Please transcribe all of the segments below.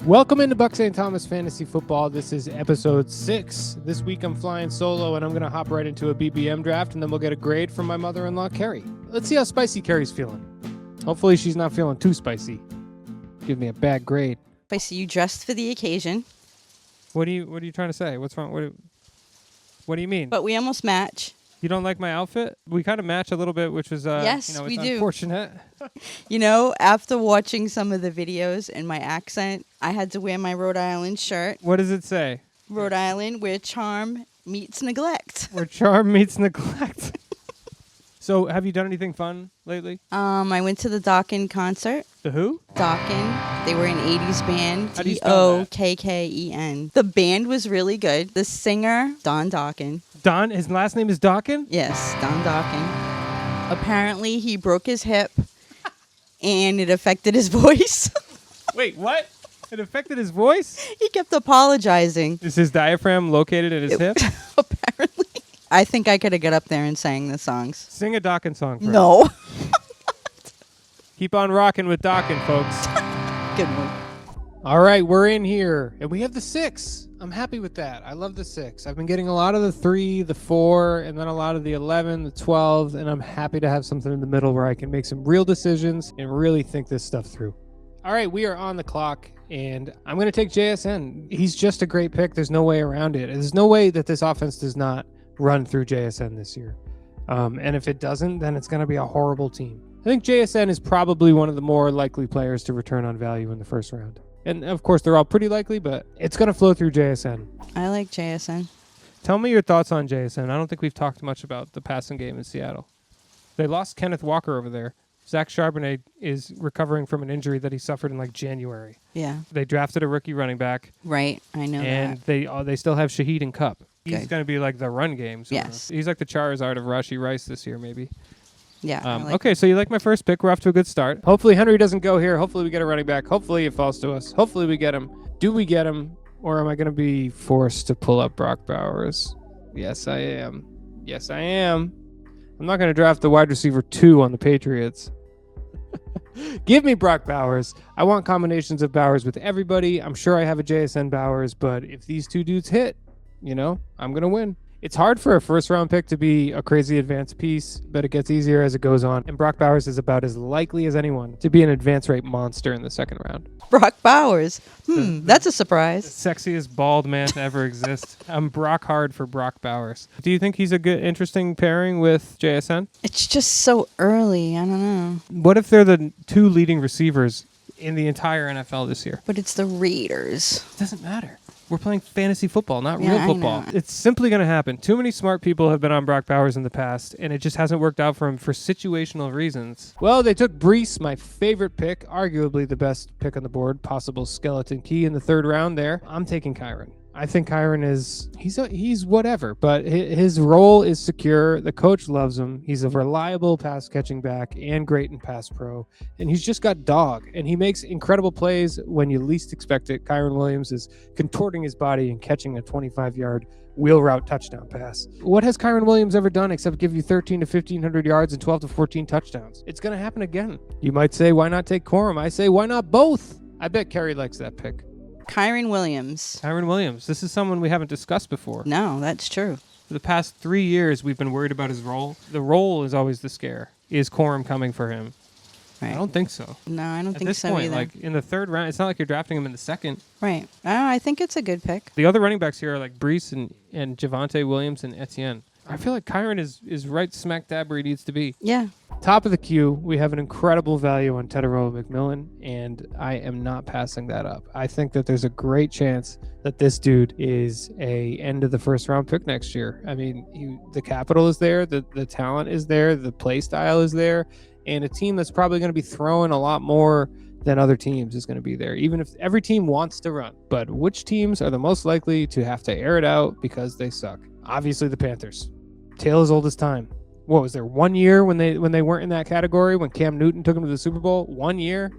Welcome into Buck St. Thomas Fantasy Football. This is episode 6. This week I'm flying solo and I'm going to hop right into a BBM draft and then we'll get a grade from my mother-in-law, Carrie. Let's see how spicy Carrie's feeling. Hopefully she's not feeling too spicy. Give me a bad grade. I see you dressed for the occasion. What are you trying to say? What's wrong? What do you mean? But we almost match. You don't like my outfit? We kind of match a little bit, which was Yes, we do. Unfortunate. You know, after watching some of the videos and my accent, I had to wear my Rhode Island shirt. What does it say? Rhode Island, where charm meets neglect. Where charm meets neglect. So, have you done anything fun lately? I went to the Dokken concert. The who? Dokken. They were an 80s band. How do you spell that? Dokken. The band was really good. The singer, Don Dokken. Don? His last name is Dokken? Yes, Don Dokken. Apparently, he broke his hip, and it affected his voice. Wait, what? It affected his voice? He kept apologizing. Is his diaphragm located at his hip? Apparently. I think I could have got up there and sang the songs. Sing a Dokken song for us. No. Keep on rocking with Dokken, folks. Good one. All right, we're in here, and we have the 6. I'm happy with that. I love the 6. I've been getting a lot of the 3, the 4, and then a lot of the 11, the 12, and I'm happy to have something in the middle where I can make some real decisions and really think this stuff through. All right, we are on the clock, and I'm going to take JSN. He's just a great pick. There's no way around it. There's no way that this offense does not run through JSN this year. And if it doesn't, then it's going to be a horrible team. I think JSN is probably one of the more likely players to return on value in the first round. And of course, they're all pretty likely, but it's going to flow through JSN. I like JSN. Tell me your thoughts on JSN. I don't think we've talked much about the passing game in Seattle. They lost Kenneth Walker over there. Zach Charbonnet is recovering from an injury that he suffered in like January. Yeah. They drafted a rookie running back. Right. I know And that. they still have Shaheed and Kupp. He's Good. going to be like the run game. Yes. He's like the Charizard of Rashee Rice this year, maybe. Yeah. I like Okay, so you like my first pick. We're off to a good start. Hopefully Henry doesn't go here. Hopefully we get a running back. Hopefully it falls to us. Hopefully we get him. Do we get him? Or am I going to be forced to pull up Brock Bowers? Yes, I am. Yes, I am. I'm not going to draft the wide receiver 2 on the Patriots. Give me Brock Bowers. I want combinations of Bowers with everybody. I'm sure I have a JSN Bowers, but if these two dudes hit, I'm going to win. It's hard for a first-round pick to be a crazy advanced piece, but it gets easier as it goes on. And Brock Bowers is about as likely as anyone to be an advance rate monster in the second round. Brock Bowers. That's a surprise. Sexiest bald man to ever exist. I'm Brock hard for Brock Bowers. Do you think he's a good, interesting pairing with JSN? It's just so early. I don't know. What if they're the 2 leading receivers in the entire NFL this year? But it's the Raiders. It doesn't matter. We're playing fantasy football, not Yeah, real I football. know. It's simply going to happen. Too many smart people have been on Brock Bowers in the past, and it just hasn't worked out for him for situational reasons. Well, they took Brees, my favorite pick, arguably the best pick on the board, possible skeleton key in the 3rd round there. I'm taking Kyren. I think Kyren he's whatever, but his role is secure. The coach loves him. He's a reliable pass catching back and great in pass pro. And he's just got dog. And he makes incredible plays when you least expect it. Kyren Williams is contorting his body and catching a 25-yard wheel route touchdown pass. What has Kyren Williams ever done except give you 13 to 1,500 yards and 12 to 14 touchdowns? It's going to happen again. You might say, why not take Corum? I say, why not both? I bet Kerry likes that pick. Kyren Williams. Kyren Williams. This is someone we haven't discussed before. No, that's true. For the past 3 years, we've been worried about his role. The role is always the scare. Is Corum coming for him? Right. I don't think so. No, I don't At think this so point, either. like in the 3rd round, it's not like you're drafting him in the 2nd. Right. I think it's a good pick. The other running backs here are like Brees and Javonte Williams and Etienne. I feel like Kyren is right smack dab where he needs to be. Yeah. Top of the queue, we have an incredible value on Teteroa McMillan, and I am not passing that up. I think that there's a great chance that this dude is a end of the 1st round pick next year. I mean, the capital is there, the talent is there, the play style is there, and a team that's probably going to be throwing a lot more than other teams is going to be there, even if every team wants to run. But which teams are the most likely to have to air it out because they suck? Obviously the Panthers. Tale as old as time. What was there, 1 year when they weren't in that category, when Cam Newton took them to the Super Bowl? 1 year?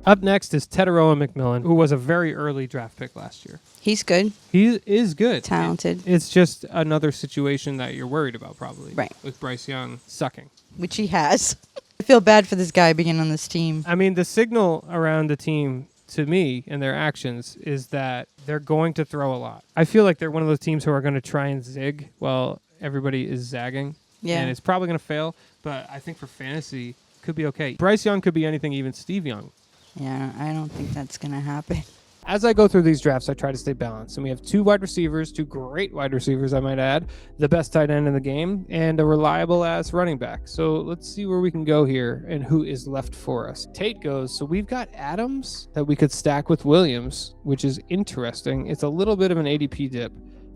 Up next is Teteroa McMillan, who was a very early draft pick last year. He's good. He is good. Talented. It's just another situation that you're worried about probably. Right. With Bryce Young sucking. Which he has. I feel bad for this guy being on this team. I mean, the signal around the team to me and their actions is that they're going to throw a lot. I feel like they're one of those teams who are going to try and zig while everybody is zagging. Yeah. And it's probably going to fail, but I think for fantasy, could be okay. Bryce Young could be anything, even Steve Young. Yeah, I don't think that's going to happen. As I go through these drafts, I try to stay balanced. And we have 2 wide receivers, 2 great wide receivers, I might add, the best tight end in the game, and a reliable-ass running back. So let's see where we can go here and who is left for us. Tate goes. So we've got Adams that we could stack with Williams, which is interesting. It's a little bit of an ADP dip.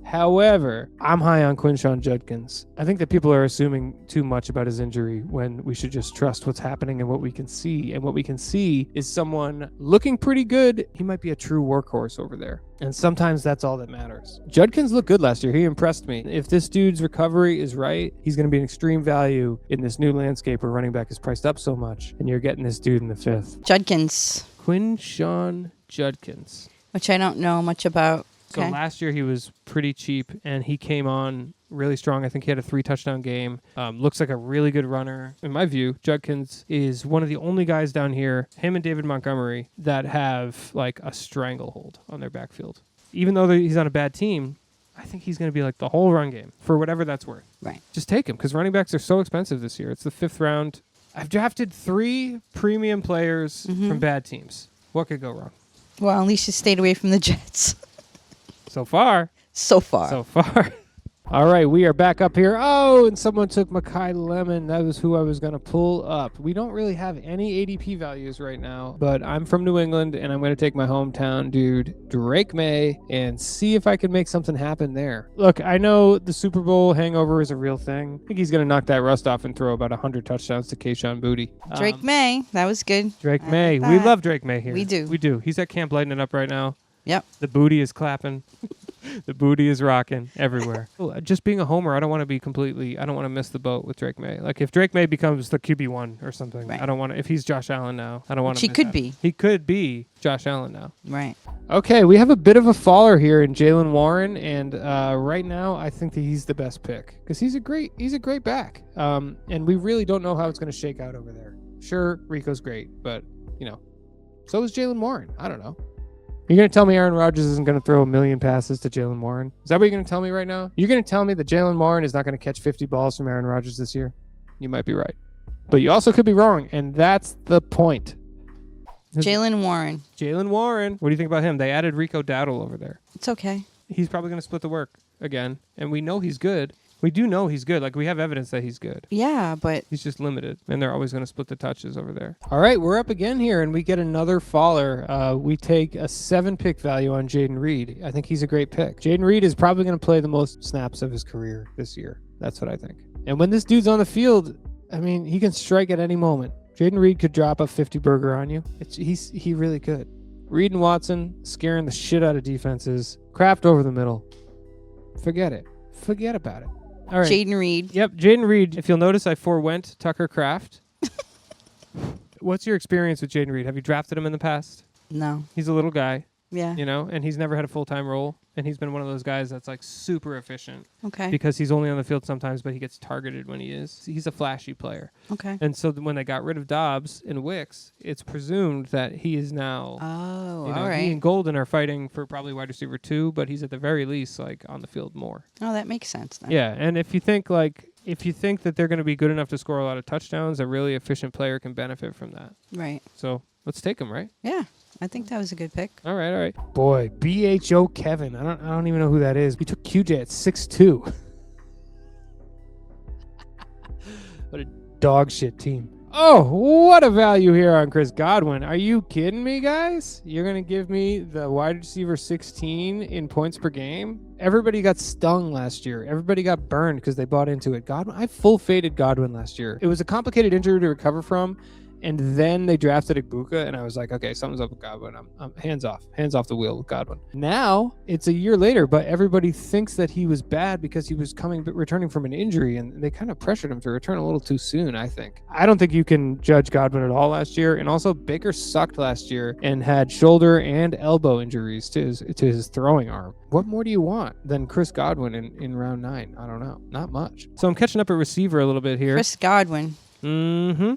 However, I'm high on Quinshon Judkins. I think that people are assuming too much about his injury when we should just trust what's happening and what we can see. And what we can see is someone looking pretty good. He might be a true workhorse over there. And sometimes that's all that matters. Judkins looked good last year. He impressed me. If this dude's recovery is right, he's going to be an extreme value in this new landscape where running back is priced up so much. And you're getting this dude in the 5th. Judkins. Quinshon Judkins. Which I don't know much about. So last year he was pretty cheap, and he came on really strong. I think he had a 3-touchdown game. Looks like a really good runner. In my view, Judkins is one of the only guys down here, him and David Montgomery, that have like a stranglehold on their backfield. Even though he's on a bad team, I think he's going to be like the whole run game for whatever that's worth. Right. Just take him because running backs are so expensive this year. It's the 5th round. I've drafted 3 premium players from bad teams. What could go wrong? Well, at least you stayed away from the Jets. So far. So far. All right, we are back up here. Oh, and someone took Makai Lemon. That was who I was going to pull up. We don't really have any ADP values right now, but I'm from New England, and I'm going to take my hometown dude, Drake May, and see if I can make something happen there. Look, I know the Super Bowl hangover is a real thing. I think he's going to knock that rust off and throw about 100 touchdowns to Kayshon Boutte. Drake May. That was good. Drake May. We love Drake May here. We do. We do. He's at camp lighting it up right now. Yep. The booty is clapping. The booty is rocking everywhere. Just being a homer, I don't want to miss the boat with Drake May. Like if Drake May becomes the QB1 or something, right. I don't want to, if he's Josh Allen now, I don't want to. He could be. He could be Josh Allen now. Right. Okay, we have a bit of a faller here in Jaylen Warren, and right now I think that he's the best pick because he's a great back. And we really don't know how it's going to shake out over there. Sure, Rico's great, but so is Jaylen Warren. I don't know. You're going to tell me Aaron Rodgers isn't going to throw 1 million passes to Jaylen Warren? Is that what you're going to tell me right now? You're going to tell me that Jaylen Warren is not going to catch 50 balls from Aaron Rodgers this year? You might be right. But you also could be wrong, and that's the point. Jaylen Warren. Jaylen Warren. What do you think about him? They added Rico Dowdle over there. It's okay. He's probably going to split the work again, and we know he's good. We do know he's good. Like, we have evidence that he's good. Yeah, but he's just limited, and they're always going to split the touches over there. All right, we're up again here, and we get another faller. We take a 7-pick value on Jayden Reed. I think he's a great pick. Jayden Reed is probably going to play the most snaps of his career this year. That's what I think. And when this dude's on the field, I mean, he can strike at any moment. Jayden Reed could drop a 50-burger on you. He really could. Reed and Watson scaring the shit out of defenses. Kraft over the middle. Forget it. Forget about it. All right. Jayden Reed. Yep, Jayden Reed. If you'll notice, I forewent Tucker Kraft. What's your experience with Jayden Reed? Have you drafted him in the past? No. He's a little guy. Yeah. And he's never had a full-time role. And he's been one of those guys that's like super efficient. Okay. Because he's only on the field sometimes, but he gets targeted when he is. He's a flashy player. Okay. And so when they got rid of Dobbs and Wicks, it's presumed that he is now. Oh, all right. He and Golden are fighting for probably wide receiver 2, but he's at the very least like on the field more. Oh, that makes sense then. Yeah, and if you think that they're going to be good enough to score a lot of touchdowns, a really efficient player can benefit from that. Right. So let's take him, right? Yeah. I think that was a good pick. All right. Boy, BHO Kevin. I don't even know who that is. He took QJ at 6'2". What a dog shit team. Oh, what a value here on Chris Godwin. Are you kidding me, guys? You're going to give me the wide receiver 16 in points per game? Everybody got stung last year. Everybody got burned because they bought into it. I full faded Godwin last year. It was a complicated injury to recover from. And then they drafted Ibuka, and I was like, okay, something's up with Godwin. I'm hands off the wheel with Godwin. Now it's a year later, but everybody thinks that he was bad because he was returning from an injury, and they kind of pressured him to return a little too soon, I think. I don't think you can judge Godwin at all last year, and also Baker sucked last year and had shoulder and elbow injuries to his throwing arm. What more do you want than Chris Godwin in round 9? I don't know. Not much. So I'm catching up at receiver a little bit here. Chris Godwin. Mm-hmm.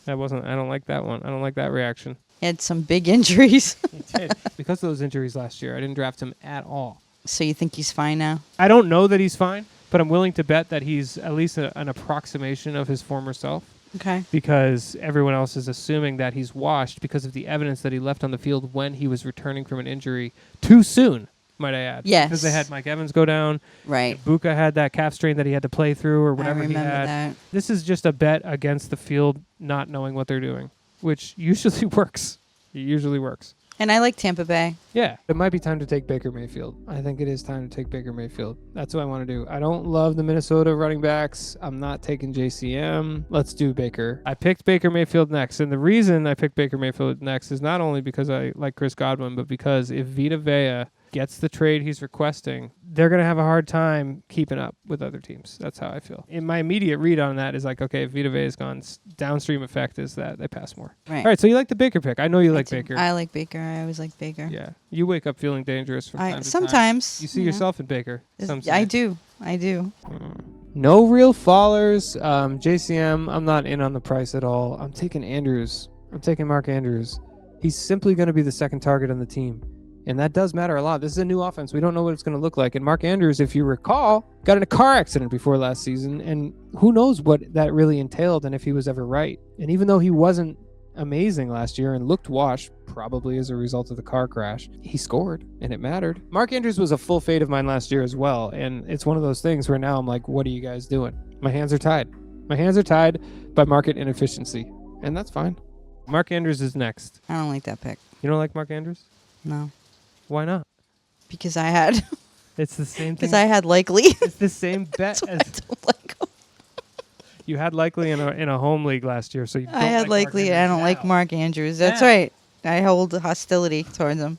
I don't like that one. I don't like that reaction. He had some big injuries. He did. Because of those injuries last year, I didn't draft him at all. So you think he's fine now? I don't know that he's fine, but I'm willing to bet that he's at least an approximation of his former self. Okay. Because everyone else is assuming that he's washed because of the evidence that he left on the field when he was returning from an injury too soon, might I add. Yes. Because they had Mike Evans go down. Right. Buka had that calf strain that he had to play through or whatever I he remember had. that. This is just a bet against the field not knowing what they're doing, which usually works. It usually works. And I like Tampa Bay. Yeah, it might be time to take Baker Mayfield. I think it is time to take Baker Mayfield. That's what I want to do. I don't love the Minnesota running backs. I'm not taking JCM. Let's do Baker. I picked Baker Mayfield next, and the reason I picked Baker Mayfield next is not only because I like Chris Godwin, but because if Vita Vea gets the trade he's requesting, they're going to have a hard time keeping up with other teams. That's how I feel. And my immediate read on that is like, okay, if Vita Vea is gone, downstream effect is that they pass more. Right. All right, so you like the Baker pick. I know you like do. Baker. I like Baker. I always like Baker. Yeah. You wake up feeling dangerous from time to time. Sometimes. You see yourself in Baker. Some say. I do. No real fallers. JCM, I'm not in on the price at all. I'm taking Andrews. I'm taking Mark Andrews. He's simply going to be the second target on the team. And that does matter a lot. This is a new offense. We don't know what it's going to look like. And Mark Andrews, if you recall, got in a car accident before last season. And who knows what that really entailed and if he was ever right. And even though he wasn't amazing last year and looked washed, probably as a result of the car crash, he scored and it mattered. Mark Andrews was a full fade of mine last year as well. And it's one of those things where now I'm like, what are you guys doing? My hands are tied. My hands are tied by market inefficiency. And that's fine. Mark Andrews is next. I don't like that pick. You don't like Mark Andrews? No. Why not? Because I had. It's the same thing. Because I had Likely. It's the same bet I as don't like him. you had Likely in a home league last year. So you don't I had like Likely. Mark I don't Andrews like now. Mark Andrews. That's Yeah. right. I hold hostility towards him.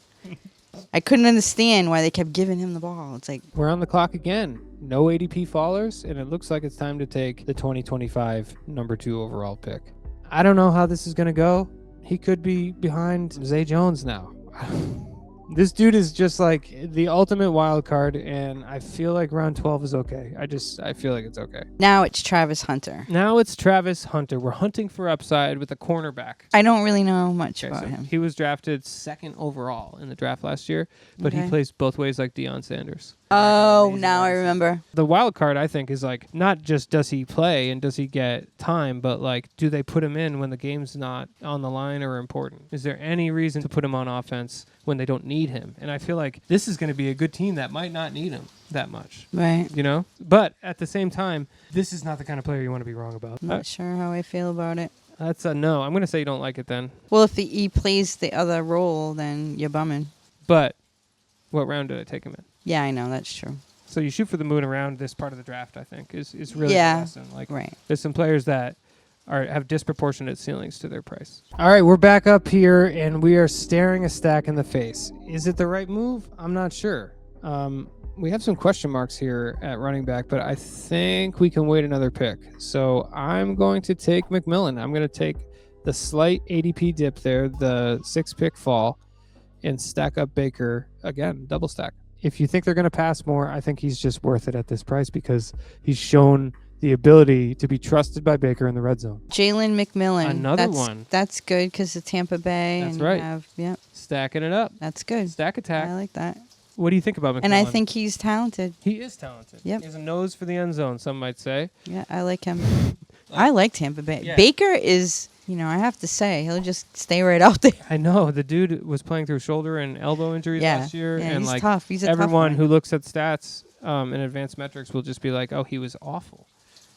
I couldn't understand why they kept giving him the ball. It's like, We're on the clock again. No ADP fallers, and it looks like it's time to take the 2025 number 2 overall pick. I don't know how this is going to go. He could be behind Zay Jones now. This dude is just like the ultimate wild card, and I feel like round 12 is okay. I feel like it's okay. now it's Travis Hunter. Now it's Travis Hunter. We're hunting for upside with a cornerback. I don't really know much Okay, about so him. he was drafted 2nd overall in the draft last year, but he Okay. plays both ways like Deion Sanders. Oh, now I remember. The wild card, I think, is like not just does he play and does he get time, but like do they put him in when the game's not on the line or important? Is there any reason to put him on offense when they don't need him? And I feel like this is going to be a good team that might not need him that much, Right. you know? But at the same time, this is not the kind of player you want to be wrong about. Not sure how I feel about it. That's a no. I'm going to say you don't like it then. Well, if he plays the other role, then you're bumming. But what round did I take him in? Yeah, I know. That's true. So you shoot for the moon around this part of the draft, I think, is really Yeah. the lesson. Like, Right. there's some players that have disproportionate ceilings to their price. All right, we're back up here, and we are staring a stack in the face. Is it the right move? I'm not sure. We have some question marks here at running back, but I think we can wait another pick. So I'm going to take McMillan. I'm going to take the slight ADP dip there, the 6-pick fall, and stack up Baker again, double stack. If you think they're going to pass more, I think he's just worth it at this price because he's shown the ability to be trusted by Baker in the red zone. Jalen McMillan. Another that's, one. That's good because of Tampa Bay. That's and right. You have, yep, Stacking it up. that's good. Stack attack. I like that. What do you think about McMillan? And I think he's talented. he is talented. Yep. He has a nose for the end zone, some might say. Yeah, I like him. I like Tampa Bay. Yeah. Baker is, I have to say, he'll just stay right out there. I know. The dude was playing through shoulder and elbow injuries Yeah. last year. Yeah, and he's like tough. He's a tough everyone one. who looks at stats and advanced metrics will just be like, oh, he was awful.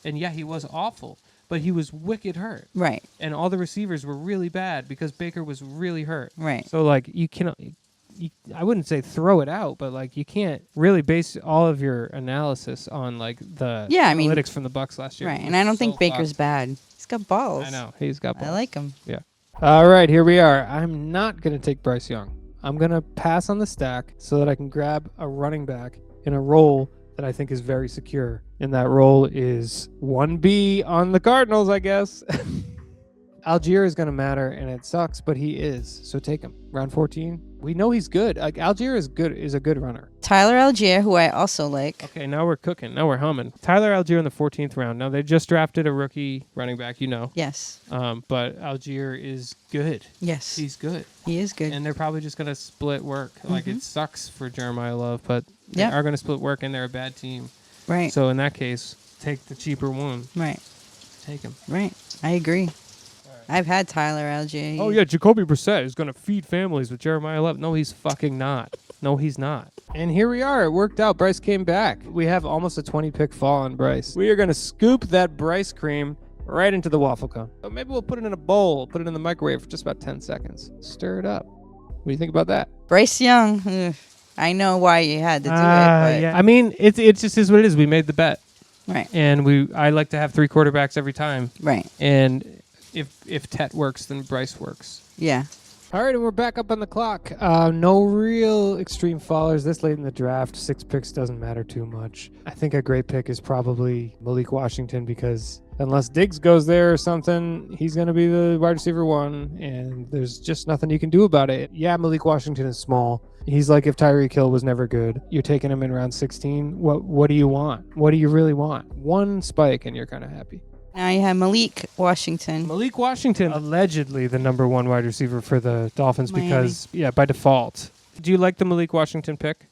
And yeah, he was awful, but he was wicked hurt. Right, And all the receivers were really bad because Baker was really hurt. right. So like you cannot, I wouldn't say throw it out, but like you can't really base all of your analysis on like the Yeah, I mean- analytics from the Bucks last year. Right, He and I don't was think so Baker's fucked. bad. He's got balls. I know he's got. Balls. I like him. Yeah. All right, here we are. I'm not gonna take Bryce Young. I'm gonna pass on the stack so that I can grab a running back in a role that I think is very secure. And that role is 1B on the Cardinals, I guess. Algier is going to matter, and it sucks, but he is. So take him. Round 14. We know he's good. Like, Algier is a good runner. Tyler Algier, who I also like. Okay, now we're cooking. Now we're humming. Tyler Algier in the 14th round. Now, they just drafted a rookie running back, Yes. But Algier is good. Yes. He's good. He is good. And they're probably just going to split work. Like, it sucks for Jeremiah Love, but they Yep. are going to split work, and they're a bad team. Right. So, in that case, take the cheaper one. Right. Take him. Right. I agree. I've had Tyler Algier. Oh, yeah, Jacoby Brissett is going to feed families with Jeremiah Love. No, he's fucking not. No, he's not. And here we are. It worked out. Bryce came back. We have almost a 20-pick fall on Bryce. We are going to scoop that Bryce cream right into the waffle cone. So maybe we'll put it in a bowl, put it in the microwave for just about 10 seconds. Stir it up. What do you think about that? Bryce Young. Ugh. I know why you had to do it, but Yeah. I mean, it just is what it is. We made the bet. right. And I like to have 3 quarterbacks every time. Right. And if Tet works, then Bryce works. Yeah. All right, and we're back up on the clock. No real extreme fallers this late in the draft. 6 picks doesn't matter too much. I think a great pick is probably Malik Washington because unless Diggs goes there or something, he's going to be the wide receiver 1, and there's just nothing you can do about it. Yeah, Malik Washington is small. He's like if Tyreek Hill was never good. You're taking him in round 16. What do you want? What do you really want? One spike, and you're kind of happy. Now you have Malik Washington. Malik Washington, allegedly the number 1 wide receiver for the Dolphins Miami. because, by default. Do you like the Malik Washington pick?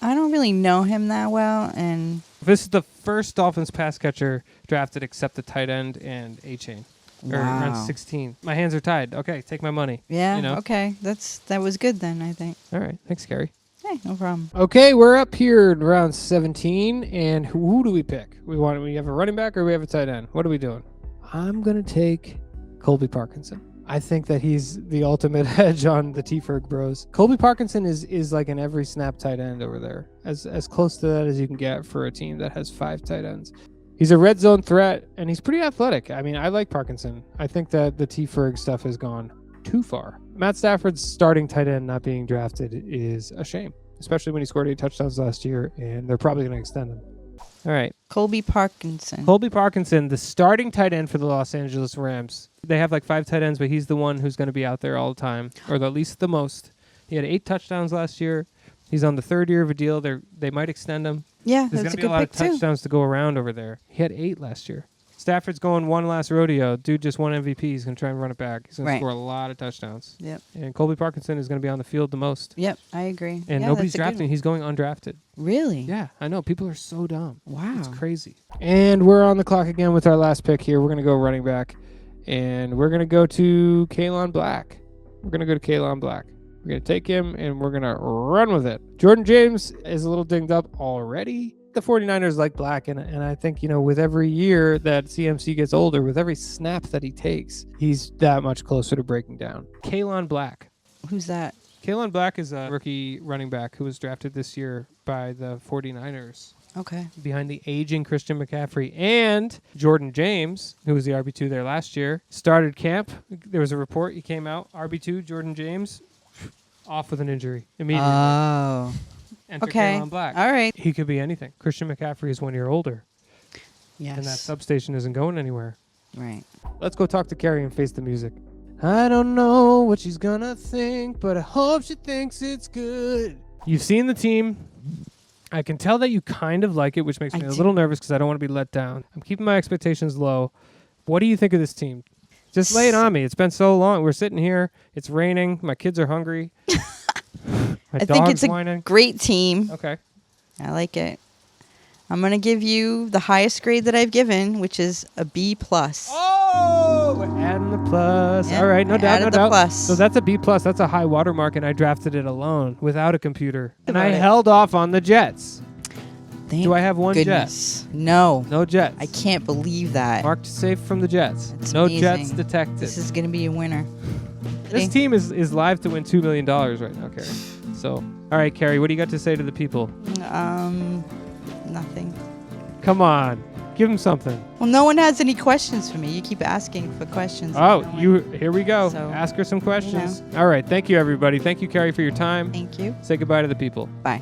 I don't really know him that well, and This is the first Dolphins pass catcher drafted except the tight end and A-Chain. Or Wow. around 16. My hands are tied. Okay, take my money. yeah, okay, that was good then. I think. All right, thanks, Gary. Hey, no problem. Okay, we're up here in round 17, and who do we pick? We have a running back or we have a tight end? What are we doing? I'm gonna take Colby Parkinson. I think that he's the ultimate edge on the T-Ferg bros. Colby Parkinson is like an every snap tight end over there, as close to that as you can get for a team that has 5 tight ends. He's a red zone threat, and he's pretty athletic. I mean, I like Parkinson. I think that the T-Ferg stuff has gone too far. Matt Stafford's starting tight end not being drafted is a shame, especially when he scored 8 touchdowns last year, and they're probably going to extend him. All right. Colby Parkinson. Colby Parkinson, the starting tight end for the Los Angeles Rams. They have like 5 tight ends, but he's the one who's going to be out there all the time, or at least the most. He had 8 touchdowns last year. He's on the 3rd year of a deal. They might extend him. Yeah, There's that's going a to be a good lot of pick too. touchdowns to go around over there. He had 8 last year. Stafford's going one last rodeo. Dude just won MVP. He's going to try and run it back. He's going to Right. score a lot of touchdowns. Yep. And Colby Parkinson is going to be on the field the most. Yep, I agree. And yeah, nobody's that's a good drafting. one. He's going undrafted. Really? Yeah, I know. People are so dumb. Wow. It's crazy. And we're on the clock again with our last pick here. We're going to go running back. And we're going to go to Kalen Black. We're going to go to Kalen Black. We're going to take him, and we're going to run with it. Jordan James is a little dinged up already. The 49ers like Black, and I think, with every year that CMC gets older, with every snap that he takes, he's that much closer to breaking down. Kalen Black. Who's that? Kalen Black is a rookie running back who was drafted this year by the 49ers. Okay. Behind the aging Christian McCaffrey and Jordan James, who was the RB2 there last year, started camp. There was a report. He came out, RB2, Jordan James, off with an injury immediately. Oh. Enter Okay. Kalen Black. All right. He could be anything. Christian McCaffrey is 1 year older, Yes. and that substation isn't going anywhere. Right. Let's go talk to Carrie and face the music. I don't know what she's gonna think, but I hope she thinks it's good. You've seen the team. I can tell that you kind of like it, which makes I me a do. little nervous because I don't want to be let down. I'm keeping my expectations low. What do you think of this team? Just lay it on me. It's been so long. We're sitting here. It's raining. My kids are hungry. My I dog's think it's a whining. great team. Okay. I like it. I'm going to give you the highest grade that I've given, which is a B+. Oh, we're adding the plus. Yeah, All right, no I doubt, no added the doubt. plus. So that's a B+. That's a high watermark, and I drafted it alone without a computer. And I About it. held off on the Jets. Thank Do I have one goodness. No. No Jets. I can't believe that. Marked safe from the Jets. That's No amazing. Jets detected. This is going to be a winner. This team is live to win $2 million right now, Carrie. So, all right, Carrie, what do you got to say to the people? Nothing. Come on. Give them something. Well, no one has any questions for me. You keep asking for questions. Oh, No one- here we go. So, Ask her some questions. All right. Thank you, everybody. Thank you, Carrie, for your time. Thank you. Say goodbye to the people. Bye.